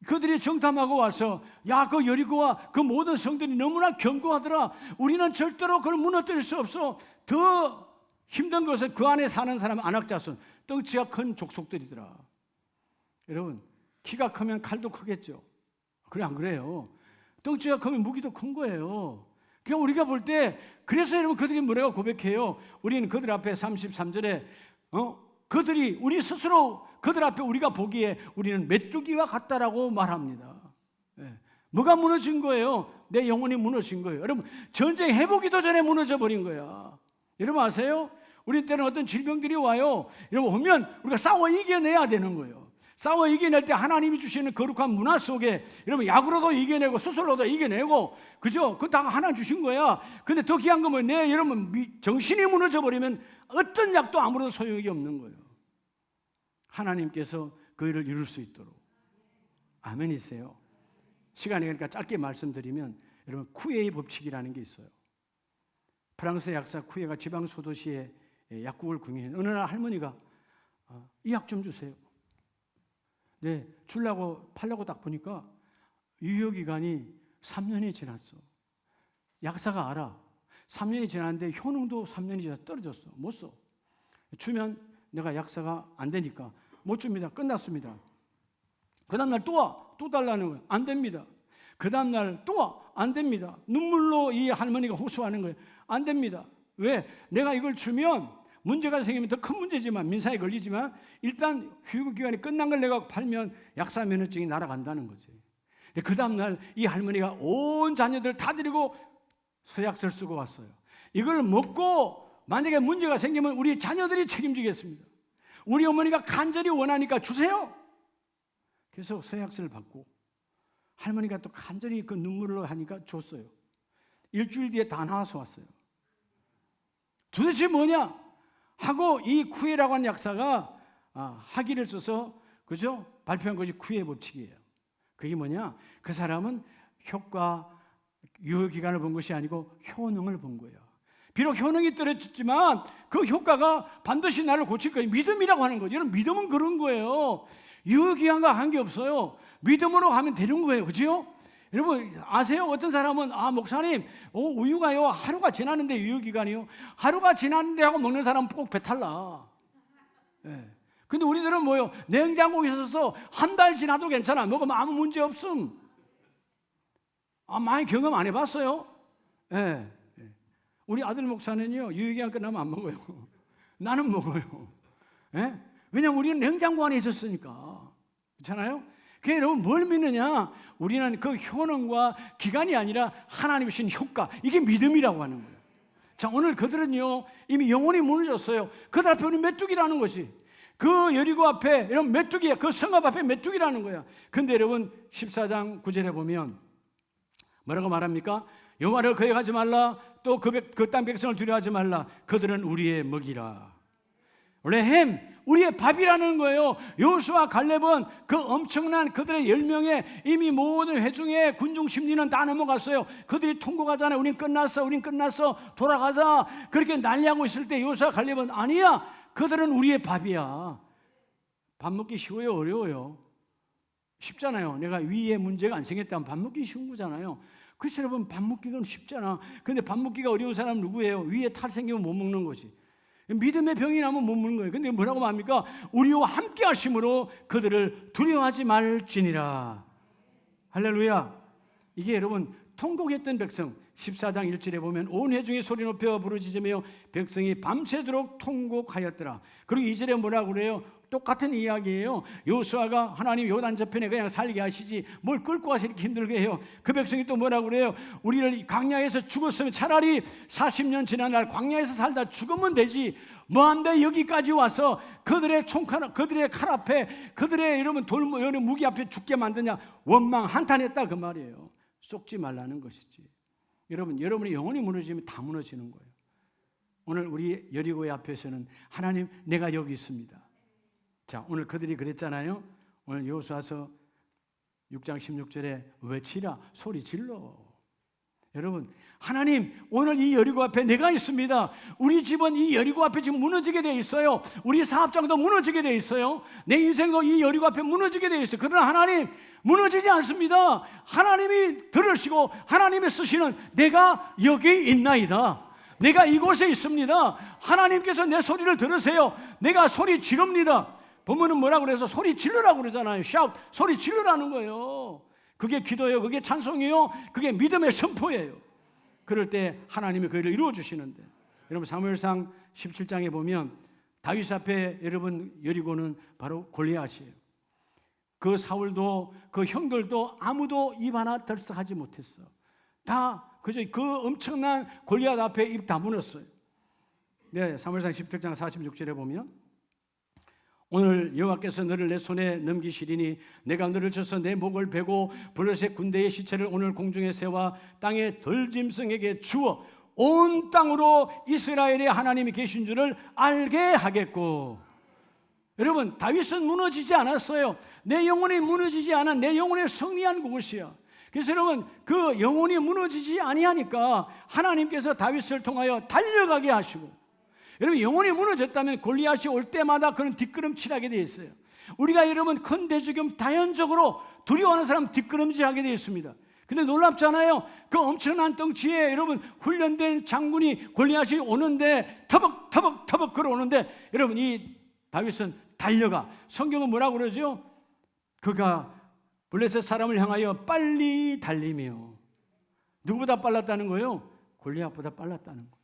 그들이 정탐하고 와서 야, 그 여리고와 그 모든 성들이 너무나 견고하더라. 우리는 절대로 그걸 무너뜨릴 수 없어. 더 힘든 것은 그 안에 사는 사람 안악 자손, 덩치가 큰 족속들이더라. 여러분, 키가 크면 칼도 크겠죠. 그래 안 그래요? 덩치가 크면 무기도 큰 거예요. 그러니까 우리가 볼 때, 그래서 여러분 그들이 뭐라고 고백해요? 우리는 그들 앞에 33절에 그들이 우리 스스로 그들 앞에 우리가 보기에 우리는 메뚜기와 같다라고 말합니다. 뭐가 무너진 거예요? 내 영혼이 무너진 거예요. 여러분, 전쟁 해보기도 전에 무너져 버린 거야. 여러분 아세요? 우리 때는 어떤 질병들이 와요. 여러분 오면 우리가 싸워 이겨내야 되는 거예요. 싸워 이겨낼 때 하나님이 주시는 거룩한 문화 속에 여러분 약으로도 이겨내고 수술로도 이겨내고, 그죠? 그거 다 하나 주신 거야. 근데 더 귀한 건 뭐예요? 여러분 정신이 무너져 버리면 어떤 약도 아무런 소용이 없는 거예요. 하나님께서 그 일을 이룰 수 있도록. 아멘이세요. 시간이 그러니까 짧게 말씀드리면 여러분 쿠에의 법칙이라는 게 있어요. 프랑스 약사 쿠에가 지방 소도시에 약국을 궁리했는데 어느 날 할머니가 이 약 좀 주세요. 네, 팔려고 딱 보니까 유효기간이 3년이 지났어. 약사가 알아. 3년이 지났는데 효능도 3년이 지나서 떨어졌어. 못 써. 주면 내가 약사가 안 되니까 못 줍니다. 끝났습니다. 그 다음날 또 와. 또 달라는 거예요. 안 됩니다. 그 다음날 또 와. 안 됩니다. 눈물로 이 할머니가 호소하는 거예요. 안 됩니다. 왜? 내가 이걸 주면 문제가 생기면 더 큰 문제지만, 민사에 걸리지만 일단 휴교기간이 끝난 걸 내가 팔면 약사 면허증이 날아간다는 거지. 그 다음날 이 할머니가 온 자녀들 다 데리고 서약서를 쓰고 왔어요. 이걸 먹고 만약에 문제가 생기면 우리 자녀들이 책임지겠습니다. 우리 어머니가 간절히 원하니까 주세요. 그래서 서약서를 받고 할머니가 또 간절히 그 눈물로 하니까 줬어요. 일주일 뒤에 다 나와서 왔어요. 도대체 뭐냐 하고 이 쿠에라고 하는 약사가 학위를 써서 그죠? 발표한 것이 쿠에 법칙이에요. 그게 뭐냐? 그 사람은 효과, 유효기간을 본 것이 아니고 효능을 본 거예요. 비록 효능이 떨어졌지만 그 효과가 반드시 나를 고칠 거예요. 믿음이라고 하는 거죠. 여러분, 믿음은 그런 거예요. 유효기간과 관계없어요. 믿음으로 가면 되는 거예요. 그죠? 여러분 아세요? 어떤 사람은 목사님 우유가요 하루가 지났는데 유효기간이요. 하루가 지났는데 하고 먹는 사람은 꼭 배탈 나. 예. 근데 우리들은 뭐요? 냉장고에 있어서 한 달 지나도 괜찮아. 먹으면 아무 문제 없음. 많이 경험 안 해봤어요? 예. 우리 아들 목사는요 유효기간 끝나면 안 먹어요. 나는 먹어요. 예? 왜냐면 우리는 냉장고 안에 있었으니까. 그렇잖아요? 그게 여러분 뭘 믿느냐? 우리는 그 효능과 기간이 아니라 하나님이 주신 효과, 이게 믿음이라고 하는 거예요. 자, 오늘 그들은요 이미 영혼이 무너졌어요. 그들 앞에 우리 메뚜기라는 것이, 그 여리고 앞에 이런 메뚜기야. 그 성읍 앞에 메뚜기라는 거야. 근데 여러분 14장 9절에 보면 뭐라고 말합니까? 여호와를 거역하지 말라. 또 그 땅 백성을 두려워하지 말라. 그들은 우리의 먹이라. 레헴, 우리의 밥이라는 거예요. 여호수아 갈렙은 그 엄청난 그들의 10명의 이미 모든 회중의 군중 심리는 다 넘어갔어요. 그들이 통곡하잖아요. 우린 끝났어 돌아가자. 그렇게 난리하고 있을 때 여호수아 갈렙은 아니야, 그들은 우리의 밥이야. 밥 먹기 쉬워요, 어려워요? 쉽잖아요. 내가 위에 문제가 안 생겼다면 밥 먹기 쉬운 거잖아요. 그래서 여러분 밥 먹기가 쉽잖아. 근데 밥 먹기가 어려운 사람은 누구예요? 위에 탈 생기면 못 먹는 거지. 믿음의 병이 나면 못 먹는 거예요. 근데 뭐라고 말합니까? 우리와 함께 하심으로 그들을 두려워하지 말지니라. 할렐루야. 이게 여러분 통곡했던 백성, 14장 1절에 보면 온 회중이 소리 높여 부르짖으며 백성이 밤새도록 통곡하였더라. 그리고 2절에 뭐라고 그래요? 똑같은 이야기예요. 여호수아가 하나님 요단 저편에 그냥 살게 하시지 뭘 끌고 와서 이렇게 힘들게 해요. 그 백성이 또 뭐라고 그래요? 우리를 광야에서 죽었으면 차라리 40년 지난 날 광야에서 살다 죽으면 되지, 뭐한데 여기까지 와서 그들의 총칼, 그들의 칼 앞에, 그들의 여러분 여러분 무기 앞에 죽게 만드냐. 원망 한탄했다 그 말이에요. 속지 말라는 것이지. 여러분의 영혼이 무너지면 다 무너지는 거예요. 오늘 우리 여리고의 앞에서는 하나님 내가 여기 있습니다. 자, 오늘 그들이 그랬잖아요. 오늘 여호수아서 6장 16절에 외치라, 소리 질러. 여러분, 하나님 오늘 이 여리고 앞에 내가 있습니다. 우리 집은 이 여리고 앞에 지금 무너지게 돼 있어요. 우리 사업장도 무너지게 돼 있어요. 내 인생도 이 여리고 앞에 무너지게 돼 있어요. 그러나 하나님 무너지지 않습니다. 하나님이 들으시고 하나님이 쓰시는 내가 여기 있나이다. 내가 이곳에 있습니다. 하나님께서 내 소리를 들으세요. 내가 소리 지릅니다. 본문은 뭐라고 그래서 소리 질러라고 그러잖아요. shout, 소리 질러라는 거예요. 그게 기도예요. 그게 찬송이에요. 그게 믿음의 선포예요. 그럴 때 하나님이 그 일을 이루어 주시는데, 여러분 사무엘상 17장에 보면 다윗 앞에 여러분 여리고는 바로 골리앗이에요. 그 사울도 그 형들도 아무도 입 하나 들썩하지 못했어. 다 그저 그 엄청난 골리앗 앞에 입 다물었어요. 네, 사무엘상 17장 46절에 보면 오늘 여호와께서 너를 내 손에 넘기시리니 내가 너를 쳐서 내 목을 베고 블레셋 군대의 시체를 오늘 공중에 세워 땅의 덜짐승에게 주어 온 땅으로 이스라엘의 하나님이 계신 줄을 알게 하겠고. 여러분, 다윗은 무너지지 않았어요. 내 영혼이 무너지지 않아. 내 영혼에 승리한 그것이야. 그래서 여러분, 그 영혼이 무너지지 아니하니까 하나님께서 다윗을 통하여 달려가게 하시고, 여러분 영혼이 무너졌다면 골리앗이 올 때마다 그런 뒷걸음질하게 되어 있어요. 우리가 여러분 큰 대적이면 자연적으로 두려워하는 사람 뒷걸음질하게 되어 있습니다. 근데 놀랍잖아요. 그 엄청난 덩치에 여러분 훈련된 장군이 골리앗이 오는데 터벅터벅 걸어오는데 여러분 이 다윗은 달려가. 성경은 뭐라고 그러죠? 그가 블레셋 사람을 향하여 빨리 달리며. 누구보다 빨랐다는 거예요? 골리앗보다 빨랐다는 거예요.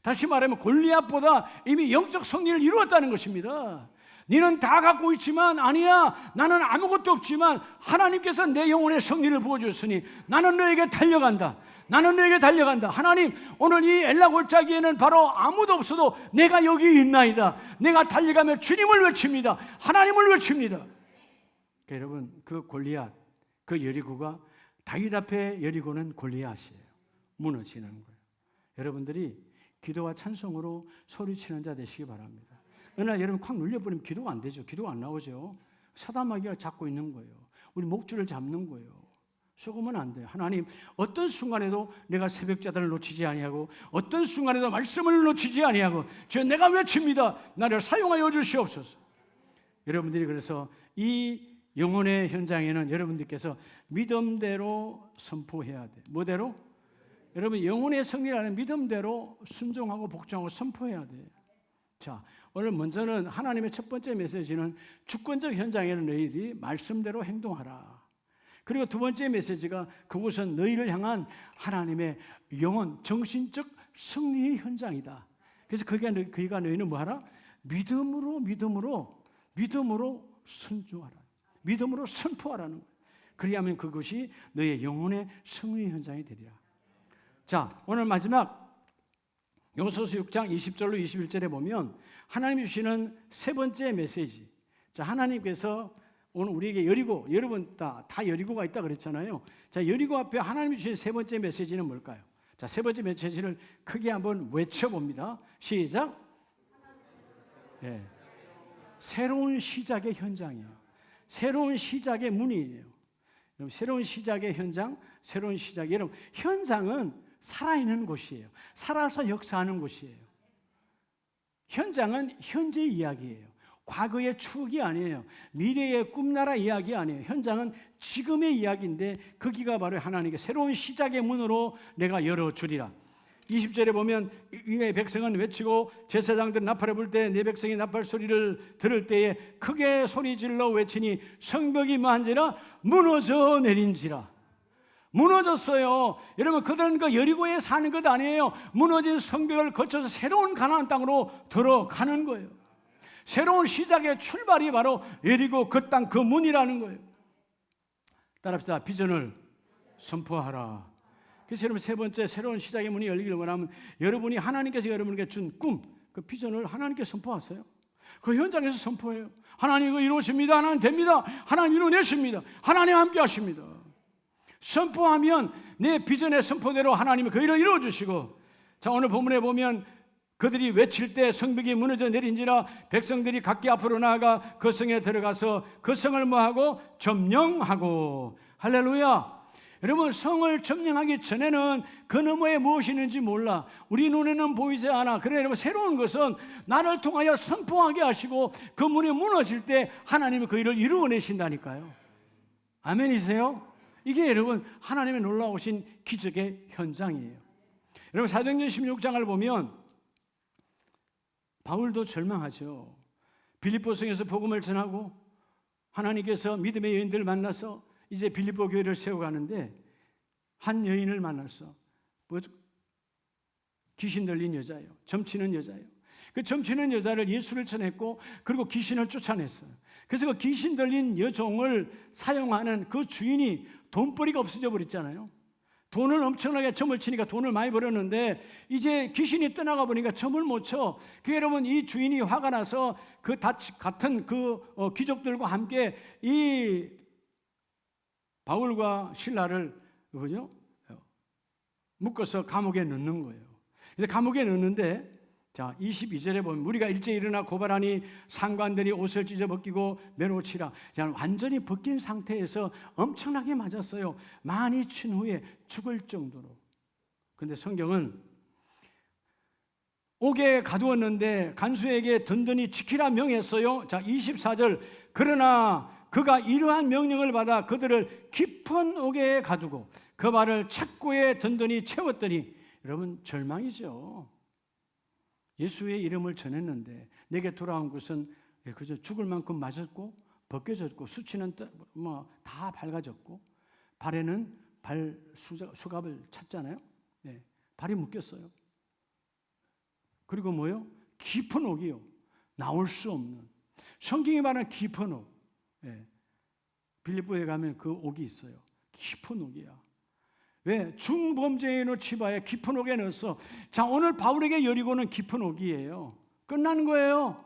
다시 말하면 골리앗보다 이미 영적 승리를 이루었다는 것입니다. 너는 다 갖고 있지만 아니야, 나는 아무것도 없지만 하나님께서 내 영혼에 승리를 부어주셨으니 나는 너에게 달려간다. 나는 너에게 달려간다. 하나님, 오늘 이 엘라 골짜기에는 바로 아무도 없어도 내가 여기 있나이다. 내가 달려가며 주님을 외칩니다. 하나님을 외칩니다. 그러니까 여러분, 그 골리앗, 그 여리고가 다윗 앞에 여리고는 골리앗이에요. 무너지는 거예요. 여러분들이 기도와 찬송으로 소리치는 자 되시기 바랍니다. 어느 날 여러분 콱 눌려버리면 기도가 안 되죠. 기도가 안 나오죠. 사단마귀가 잡고 있는 거예요. 우리 목줄을 잡는 거예요. 속으면 안 돼요. 하나님, 어떤 순간에도 내가 새벽자들을 놓치지 아니하고 어떤 순간에도 말씀을 놓치지 아니하고 저 내가 외칩니다. 나를 사용하여 주시옵소서. 여러분들이 그래서 이 영혼의 현장에는 여러분들께서 믿음대로 선포해야 돼요. 뭐대로? 여러분 영혼의 승리라는 믿음대로 순종하고 복종하고 선포해야 돼요. 자, 오늘 먼저는 하나님의 첫 번째 메시지는 주권적 현장에는 너희들이 말씀대로 행동하라. 그리고 두 번째 메시지가 그곳은 너희를 향한 하나님의 영혼, 정신적 승리의 현장이다. 그래서 그가 너희는 뭐하라? 믿음으로 순종하라. 믿음으로 선포하라는 거예요. 그리하면 그것이 너의 영혼의 승리 현장이 되리라. 자, 오늘 마지막 요소수 6장 20절로 21절에 보면 하나님이 주시는 세 번째 메시지. 자, 하나님께서 오늘 우리에게 여리고, 여러분 다 여리고가 있다 그랬잖아요. 자, 여리고 앞에 하나님이 주신 세 번째 메시지는 뭘까요? 자, 세 번째 메시지를 크게 한번 외쳐봅니다. 시작. 네. 새로운 시작의 현장이에요. 새로운 시작의 문이에요. 여러분, 새로운 시작의 현장, 새로운 시작. 여러분, 현장은 살아있는 곳이에요. 살아서 역사하는 곳이에요. 현장은 현재의 이야기예요. 과거의 추억이 아니에요. 미래의 꿈나라 이야기 아니에요. 현장은 지금의 이야기인데 거기가 바로 하나님께 새로운 시작의 문으로 내가 열어주리라. 20절에 보면 이 백성은 외치고 제사장들은 나팔을 불 때 내 백성이 나팔 소리를 들을 때에 크게 소리질러 외치니 성벽이 뭐한지라 무너져 내린지라. 무너졌어요. 여러분, 그들은 그 여리고에 사는 것 아니에요. 무너진 성벽을 거쳐서 새로운 가나안 땅으로 들어가는 거예요. 새로운 시작의 출발이 바로 여리고 그 땅 그 문이라는 거예요. 따라합시다. 비전을 선포하라. 그래서 여러분, 세 번째 새로운 시작의 문이 열리기를 원하면 여러분이 하나님께서 여러분에게 준 꿈, 그 비전을 하나님께 선포하세요. 그 현장에서 선포해요. 하나님 이거 이루어집니다. 하나님 됩니다. 하나님 이루어내십니다. 하나님 함께 하십니다. 선포하면 내 비전의 선포대로 하나님이 그 일을 이루어주시고, 자, 오늘 본문에 보면 그들이 외칠 때 성벽이 무너져 내린지라 백성들이 각기 앞으로 나아가 그 성에 들어가서 그 성을 뭐하고 점령하고. 할렐루야. 여러분, 성을 점령하기 전에는 그 너머에 무엇이 있는지 몰라. 우리 눈에는 보이지 않아. 그러나 여러분, 새로운 것은 나를 통하여 선포하게 하시고 그 문이 무너질 때 하나님이 그 일을 이루어내신다니까요. 아멘이세요? 이게 여러분 하나님의 놀라우신 기적의 현장이에요. 여러분, 사도행전 16장을 보면 바울도 절망하죠. 빌립보성에서 복음을 전하고 하나님께서 믿음의 여인들을 만나서 이제 빌립보 교회를 세워가는데 한 여인을 만났어. 귀신 들린 여자예요. 점치는 여자예요. 그 점치는 여자를 예수를 전했고 그리고 귀신을 쫓아냈어요. 그래서 그 귀신 들린 여종을 사용하는 그 주인이 돈벌이가 없어져 버렸잖아요. 돈을 엄청나게 점을 치니까 돈을 많이 벌었는데 이제 귀신이 떠나가 보니까 점을 못 쳐. 그 여러분, 이 주인이 화가 나서 그 같은 그 귀족들과 함께 이 바울과 실라를 그죠? 묶어서 감옥에 넣는 거예요. 그래서 감옥에 넣는데, 자, 22절에 보면 무리가 일제히 일어나 고발하니 상관들이 옷을 찢어 벗기고 매로 치라. 완전히 벗긴 상태에서 엄청나게 맞았어요. 많이 친 후에 죽을 정도로. 그런데 성경은 옥에 가두었는데 간수에게 든든히 지키라 명했어요. 자, 24절. 그러나 그가 이러한 명령을 받아 그들을 깊은 옥에 가두고 그 발을 착고에 든든히 채웠더니, 여러분, 절망이죠. 예수의 이름을 전했는데 내게 돌아온 것은 그저 죽을 만큼 맞았고 벗겨졌고 수치는 다 밝아졌고 발에는 발 수갑을 찼잖아요. 네, 발이 묶였어요. 그리고 뭐요? 깊은 옥이요. 나올 수 없는. 성경이 말하는 깊은 옥. 네. 빌립보에 가면 그 옥이 있어요. 깊은 옥이야. 왜? 중범죄인을 치바에 깊은 옥에 넣었어. 자, 오늘 바울에게 여리고는 깊은 옥이에요. 끝나는 거예요.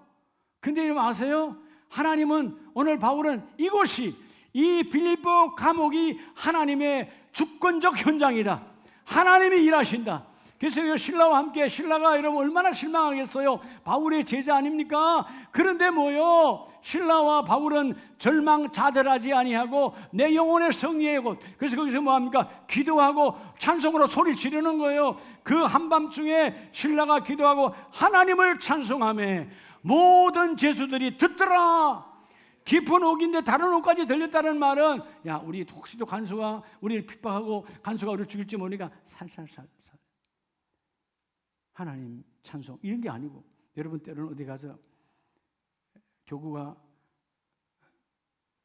근데 여러분 아세요? 하나님은, 오늘 바울은 이곳이, 이 빌립보 감옥이 하나님의 주권적 현장이다. 하나님이 일하신다. 그래서 신라와 함께, 신라가 여러분 얼마나 실망하겠어요. 바울의 제자 아닙니까? 그런데 뭐요? 신라와 바울은 절망좌절하지 아니하고 내 영혼의 승리의 곳. 그래서 거기서 뭐합니까? 기도하고 찬송으로 소리 지르는 거예요. 그 한밤중에 신라가 기도하고 하나님을 찬송하며 모든 죄수들이 듣더라. 깊은 옥인데 다른 옥까지 들렸다는 말은, 야, 우리 혹시도 간수가 우리를 핍박하고 간수가 우리를 죽일지 모르니까 살살살 하나님 찬송, 이런 게 아니고, 여러분 때로는 어디 가서 교구가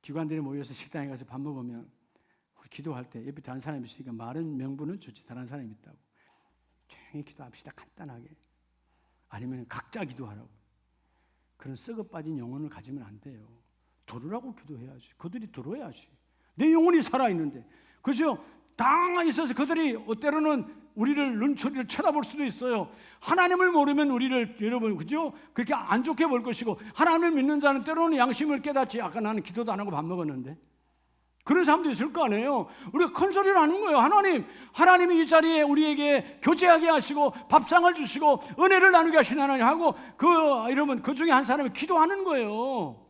기관들이 모여서 식당에 가서 밥 먹으면 우리 기도할 때 옆에 다른 사람이 있으니까 말은 명분은 좋지, 다른 사람이 있다고 조용히 기도합시다, 간단하게. 아니면 각자 기도하라고. 그런 썩어 빠진 영혼을 가지면 안 돼요. 들으라고 기도해야지. 그들이 들어야지. 내 영혼이 살아있는데. 그죠? 당황해 있어서 그들이 때로는 우리를 눈초리를 쳐다볼 수도 있어요. 하나님을 모르면 우리를, 여러분, 그죠? 그렇게 안 좋게 볼 것이고, 하나님을 믿는 자는 때로는 양심을 깨닫지. 아까 나는 기도도 안 하고 밥 먹었는데. 그런 사람도 있을 거 아니에요. 우리가 큰 소리를 하는 거예요. 하나님이 이 자리에 우리에게 교제하게 하시고 밥상을 주시고 은혜를 나누게 하신 하나님 하고, 여러분, 그 중에 한 사람이 기도하는 거예요.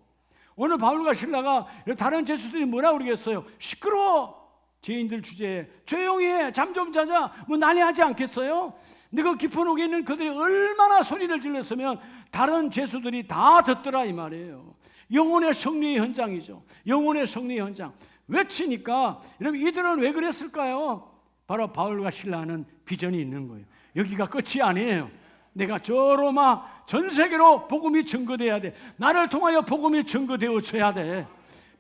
오늘 바울과 신라가 다른 죄수들이 뭐라 그러겠어요? 시끄러워, 죄인들 주제에 조용히 해, 잠 좀 자자, 뭐 난리하지 않겠어요? 근데 그 깊은 옥에 있는 그들이 얼마나 소리를 질렀으면 다른 죄수들이 다 듣더라, 이 말이에요. 영혼의 승리의 현장이죠. 영혼의 승리의 현장. 외치니까, 여러분, 이들은 왜 그랬을까요? 바로 바울과 신라는 비전이 있는 거예요. 여기가 끝이 아니에요. 내가 저 로마 전 세계로 복음이 증거돼야 돼. 나를 통하여 복음이 증거되어져야 돼.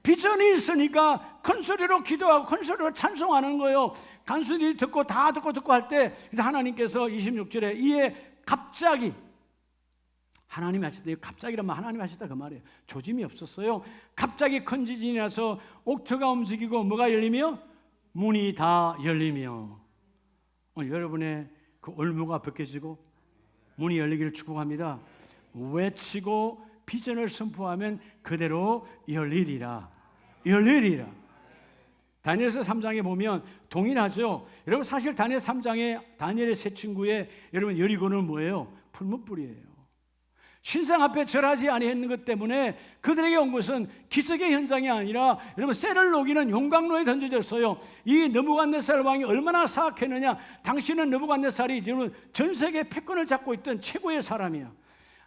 비전이 있으니까 큰 소리로 기도하고 큰 소리로 찬송하는 거예요. 간수들이 듣고 다 듣고 할 때, 그래서 하나님께서 26절에 이에 갑자기 하나님이 하셨다. 갑자기라면 하나님이 하셨다 그 말이에요. 조짐이 없었어요. 갑자기 큰 지진이 나서 옥토가 움직이고 뭐가 열리며? 문이 다 열리며. 여러분의 그 올무가 벗겨지고 문이 열리기를 축복합니다. 외치고 비전을 선포하면 그대로 열리리라. 열리리라. 다니엘서 3장에 보면 동일하죠. 여러분, 사실 다니엘 3장에 다니엘의 세 친구의, 여러분, 여리고는 뭐예요? 풀무불이에요. 신상 앞에 절하지 아니했는 것 때문에 그들에게 온 것은 기적의 현장이 아니라, 여러분, 쇠를 녹이는 용광로에 던져졌어요. 이 느부갓네살 왕이 얼마나 사악했느냐. 당신은 느부갓네살이 여러분 전 세계 패권을 잡고 있던 최고의 사람이야.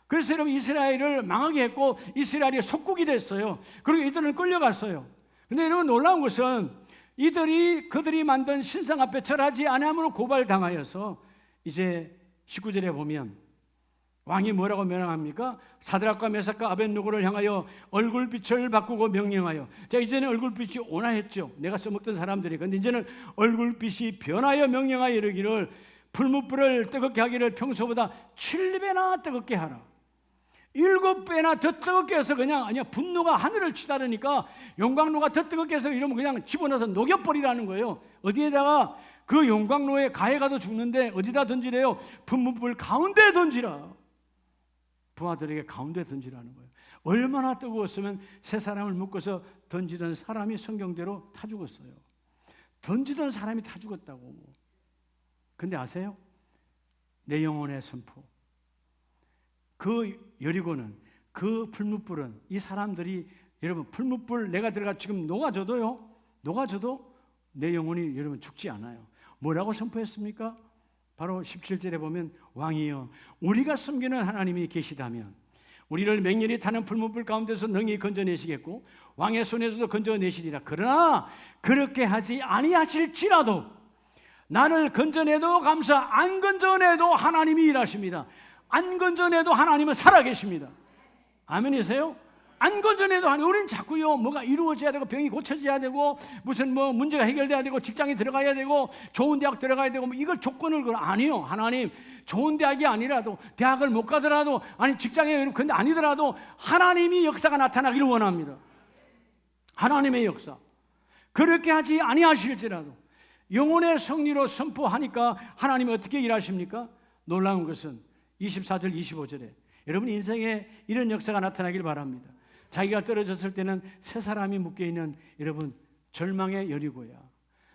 그래서 여러분 이스라엘을 망하게 했고 이스라엘이 속국이 됐어요. 그리고 이들은 끌려갔어요. 근데 여러분 놀라운 것은 그들이 만든 신상 앞에 절하지 아니함으로 고발당하여서 이제 19절에 보면 왕이 뭐라고 명령합니까? 사드락과 메삭과 아벳느고를 향하여 얼굴빛을 바꾸고 명령하여. 자, 이제는 얼굴빛이 온화했죠. 내가 써먹던 사람들이. 근데 이제는 얼굴빛이 변하여 명령하여 이르기를 풀무불을 뜨겁게 하기를 평소보다 7배나 뜨겁게 하라. 7배나 더 뜨겁게 해서 아니야, 분노가 하늘을 치다르니까 용광로가 더 뜨겁게 해서 이러면 그냥 집어넣어서 녹여버리라는 거예요. 어디에다가? 그 용광로에 가해 가도 죽는데 어디다 던지래요? 풀무불 가운데 던지라. 부하들에게 가운데 던지라는 거예요. 얼마나 뜨거웠으면 세 사람을 묶어서 던지던 사람이 성경대로 타 죽었어요. 던지던 사람이 타 죽었다고. 근데 아세요? 내 영혼의 선포. 그 여리고는, 그 풀무불은, 이 사람들이, 여러분, 풀무불 내가 들어가 지금 녹아져도 내 영혼이 여러분 죽지 않아요. 뭐라고 선포했습니까? 바로 17절에 보면 왕이여, 우리가 섬기는 하나님이 계시다면 우리를 맹렬히 타는 풀무불 가운데서 능히 건져내시겠고 왕의 손에서도 건져내시리라. 그러나 그렇게 하지 아니하실지라도 나를 건져내도 감사, 안 건져내도 하나님이 일하십니다. 안 건져내도 하나님은 살아계십니다. 아멘이세요? 안 건져내도 하나님. 우리는 자꾸요 뭐가 이루어져야 되고 병이 고쳐져야 되고 무슨 뭐 문제가 해결돼야 되고 직장에 들어가야 되고 좋은 대학 들어가야 되고 뭐 이걸 조건을 걸어. 아니요. 하나님, 좋은 대학이 아니라도, 대학을 못 가더라도, 아니 직장에 근데 아니더라도 하나님이 역사가 나타나기를 원합니다. 하나님의 역사. 그렇게 하지 아니하실지라도 영혼의 승리로 선포하니까 하나님이 어떻게 일하십니까? 놀라운 것은 24절 25절에 여러분 인생에 이런 역사가 나타나길 바랍니다. 자기가 떨어졌을 때는 세 사람이 묶여있는, 여러분, 절망의 여리고야.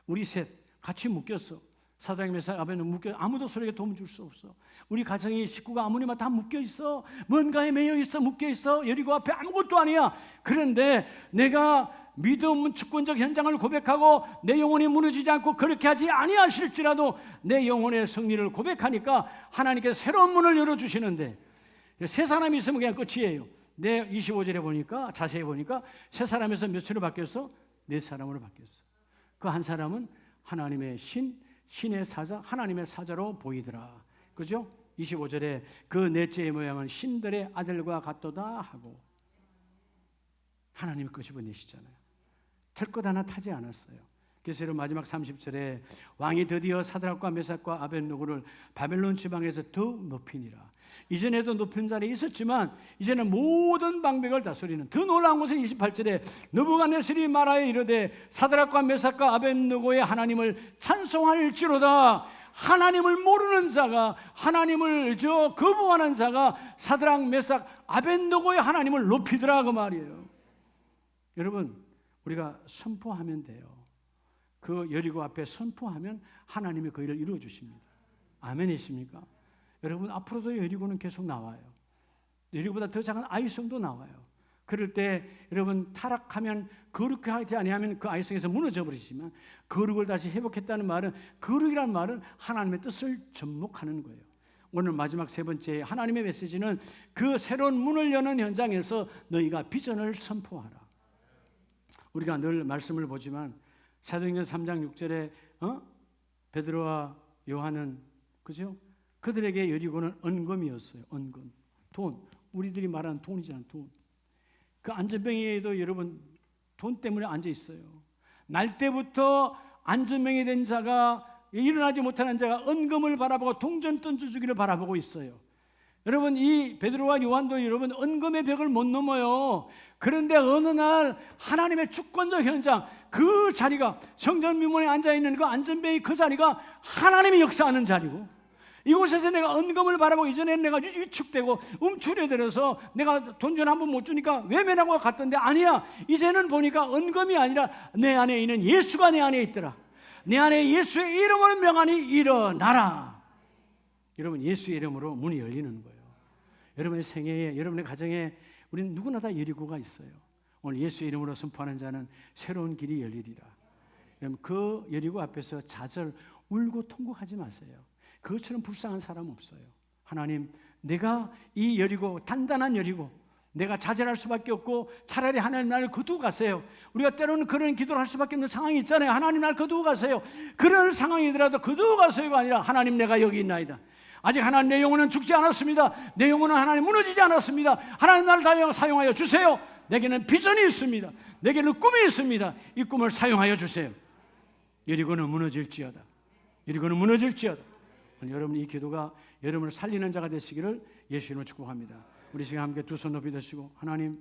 우리 셋 같이 묶였어. 사드락 메삭 아벤노고 묶여, 아무도 서로에게 도움 줄 수 없어. 우리 가정의 식구가 아무리만 다 묶여 있어. 뭔가에 매여 있어. 묶여 있어. 여리고 앞에 아무것도 아니야. 그런데 내가 믿음 주권적 현장을 고백하고 내 영혼이 무너지지 않고 그렇게 하지 아니하실지라도 내 영혼의 승리를 고백하니까 하나님께서 새로운 문을 열어주시는데, 세 사람이 있으면 그냥 끝이에요. 내 25절에 보니까, 자세히 보니까 세 사람에서 몇으로 바뀌었어? 네 사람으로 바뀌었어. 그 한 사람은 하나님의 신의 사자, 하나님의 사자로 보이더라. 그죠? 25절에 그 넷째의 모양은 신들의 아들과 같도다 하고, 하나님이 끄집어내시잖아요. 털 것 하나 타지 않았어요. 그래서 여러분 마지막 30절에 왕이 드디어 사드락과 메삭과 아벳느고를 바벨론 지방에서 더욱 높이니라. 이전에도 높은 자리에 있었지만 이제는 모든 방백을 다스리는, 더 놀라운 것은 28절에 느부갓네살이 말하여 이르되 사드락과 메삭과 아벳느고의 하나님을 찬송할지로다. 하나님을 모르는 자가, 하나님을 거부하는 자가 사드락 메삭 아벳느고의 하나님을 높이더라, 그 말이에요. 여러분, 우리가 선포하면 돼요. 그 여리고 앞에 선포하면 하나님이 그 일을 이루어 주십니다. 아멘이십니까? 여러분, 앞으로도 여리고는 계속 나와요. 여리고보다 더 작은 아이성도 나와요. 그럴 때 여러분, 타락하면, 거룩하게 하지 아니하면 그 아이성에서 무너져 버리지만, 거룩을 다시 회복했다는 말은, 거룩이라는 말은 하나님의 뜻을 접목하는 거예요. 오늘 마지막 세 번째 하나님의 메시지는 그 새로운 문을 여는 현장에서 너희가 비전을 선포하라. 우리가 늘 말씀을 보지만 사도행전 3장 6절에 베드로와 요한은, 그죠? 그들에게 여리고는 은금이었어요. 은금, 돈. 우리들이 말하는 돈이잖아요. 돈. 그 안전병에도 여러분 돈 때문에 앉아 있어요. 날 때부터 안전병이 된 자가, 일어나지 못하는 자가 은금을 바라보고 동전 던져주기를 바라보고 있어요. 여러분, 이 베드로와 요한도 여러분 은금의 벽을 못 넘어요. 그런데 어느 날 하나님의 주권적 현장, 그 자리가, 성전 미문에 앉아있는 그 안전병의 그 자리가 하나님이 역사하는 자리고, 이곳에서 내가 은금을 바라보고, 이전에는 내가 위축되고 움츠려들어서 내가 돈 좀 한번 못 주니까 외면하고 갔던데, 아니야, 이제는 보니까 은금이 아니라 내 안에 있는 예수가 내 안에 있더라. 내 안에 예수의 이름으로 명하니 일어나라. 여러분, 예수의 이름으로 문이 열리는 거예요. 여러분의 생애에, 여러분의 가정에 우리는 누구나 다 여리고가 있어요. 오늘 예수의 이름으로 선포하는 자는 새로운 길이 열리리라. 여러분, 그 여리고 앞에서 좌절, 울고 통곡하지 마세요. 그것처럼 불쌍한 사람 없어요. 하나님, 내가 이 여리고, 단단한 여리고, 내가 좌절할 수밖에 없고 차라리 하나님 나를 거두고 가세요. 우리가 때로는 그런 기도를 할 수밖에 없는 상황이 있잖아요. 하나님 나를 거두고 가세요. 그런 상황이더라도 거두고 가세요가 아니라, 하나님 내가 여기 있나이다. 아직 하나님 내 영혼은 죽지 않았습니다. 내 영혼은 하나님 무너지지 않았습니다. 하나님 나를 다 사용하여 주세요. 내게는 비전이 있습니다. 내게는 꿈이 있습니다. 이 꿈을 사용하여 주세요. 여리고는 무너질지어다. 여리고는 무너질지어다. 여러분, 이 기도가 여러분을 살리는 자가 되시기를 예수 이름으로 축복합니다. 우리 지금 함께 두 손 높이 드시고, 하나님,